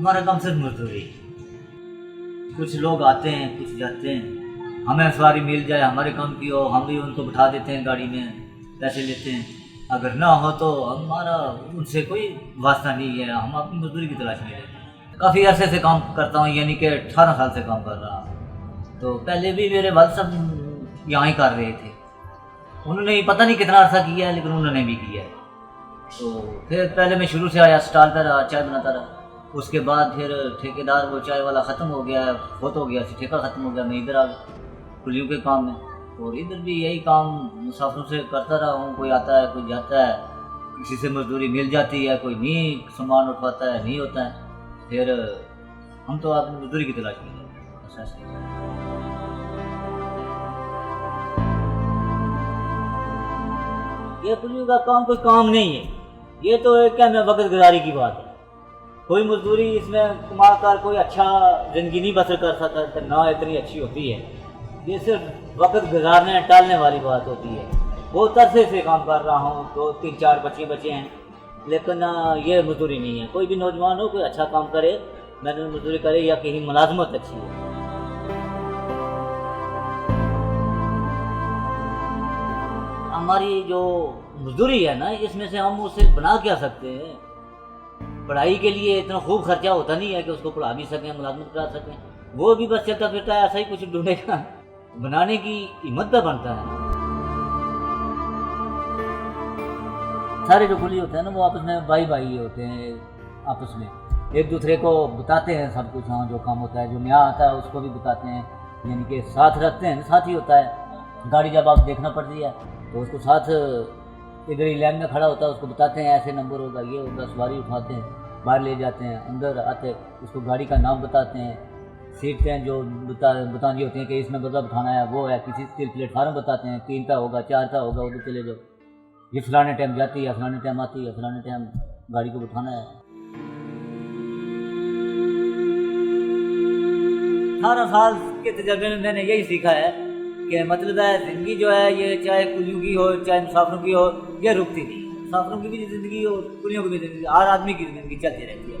हमारा काम सिर्फ मजदूरी। कुछ लोग आते हैं, कुछ जाते हैं, हमें सवारी मिल जाए, हमारे काम की हो, हम भी उनको बिठा देते हैं गाड़ी में, पैसे लेते हैं। अगर ना हो तो हमारा उनसे कोई वास्ता नहीं है, हम अपनी मजदूरी की तलाश में रहते हैं। काफ़ी अरसे से काम करता हूँ, यानी कि 18 साल से काम कर रहा हूँ। तो पहले भी मेरे वालिद साहब यहाँ ही कर रहे थे, उन्होंने पता नहीं कितना अर्सा किया है, लेकिन उन्होंने भी किया है। तो फिर पहले मैं शुरू से आया, स्टॉल पर चाय बनाता रहा। उसके बाद फिर ठेकेदार वो चाय वाला ख़त्म हो गया, बहुत हो गया, ठेका ख़त्म हो गया, मैं इधर आ गया कुलियों के काम में। और इधर भी यही काम मुसाफिरों से करता रहा हूँ। कोई आता है, कोई जाता है, किसी से मजदूरी मिल जाती है, कोई नहीं सामान उठवाता है, नहीं होता है। फिर हम तो अपनी मजदूरी की तलाश में हैं। ये कुलियों का काम कोई काम नहीं है, ये तो एक क्या मैं वक्त गुजारी की बात है। कोई मजदूरी इसमें कमा कर कोई अच्छा ज़िंदगी नहीं बसर कर सकता, ना इतनी अच्छी होती है। ये सिर्फ वक्त गुजारने टालने वाली बात होती है। बहुत अरसे से काम कर रहा हूँ, 2-3-4 बच्चे हैं, लेकिन ये मजदूरी नहीं है। कोई भी नौजवान हो, कोई अच्छा काम करे, मेहनत मजदूरी करे, या कहीं मुलाजमत अच्छी है। हमारी जो मजदूरी है ना, इसमें से हम उसे बना क्या सकते हैं। पढ़ाई के लिए इतना खूब खर्चा होता नहीं है कि उसको पढ़ा भी सकें, मुलाजमत करा सकें। वो भी बस चलता फिरता है, ऐसा ही कुछ ढूंढेगा, बनाने की हिम्मत पे बनता है। सारे जो कुली होते हैं ना, वो आपस में भाई भाई होते हैं, आपस में एक दूसरे को बताते हैं सब कुछ। हाँ, जो काम होता है, जो नया आता है उसको भी बताते हैं, यानी कि साथ रखते हैं, साथ ही होता है। गाड़ी जब आप देखना पड़ती है तो उसको साथ इधर ही लाइन में खड़ा होता है, उसको बताते हैं ऐसे नंबर होगा, ये होगा, सवारी उठाते हैं, बाहर ले जाते हैं, अंदर आते उसको गाड़ी का नाम बताते हैं, सीटें जो बतानी होती हैं कि इसमें बदला उठाना है, वो है। किसी प्लेटफार्म बताते हैं, 3 का होगा, 4 का होगा, उधर चले जाओ, ये फलाने टाइम जाती है, फलाने टाइम आती है, फलाने टाइम गाड़ी को उठाना है। 18 साल के तजर्बे में मैंने यही सीखा है कि मतलब है ज़िंदगी जो है, ये चाहे कुलियों की हो, चाहे मुसाफिरों की हो, ये रुकती नहीं। मुसाफिरों की भी ज़िंदगी हो, कुलियों की भी ज़िंदगी, हर आदमी की ज़िंदगी चलती रहती है।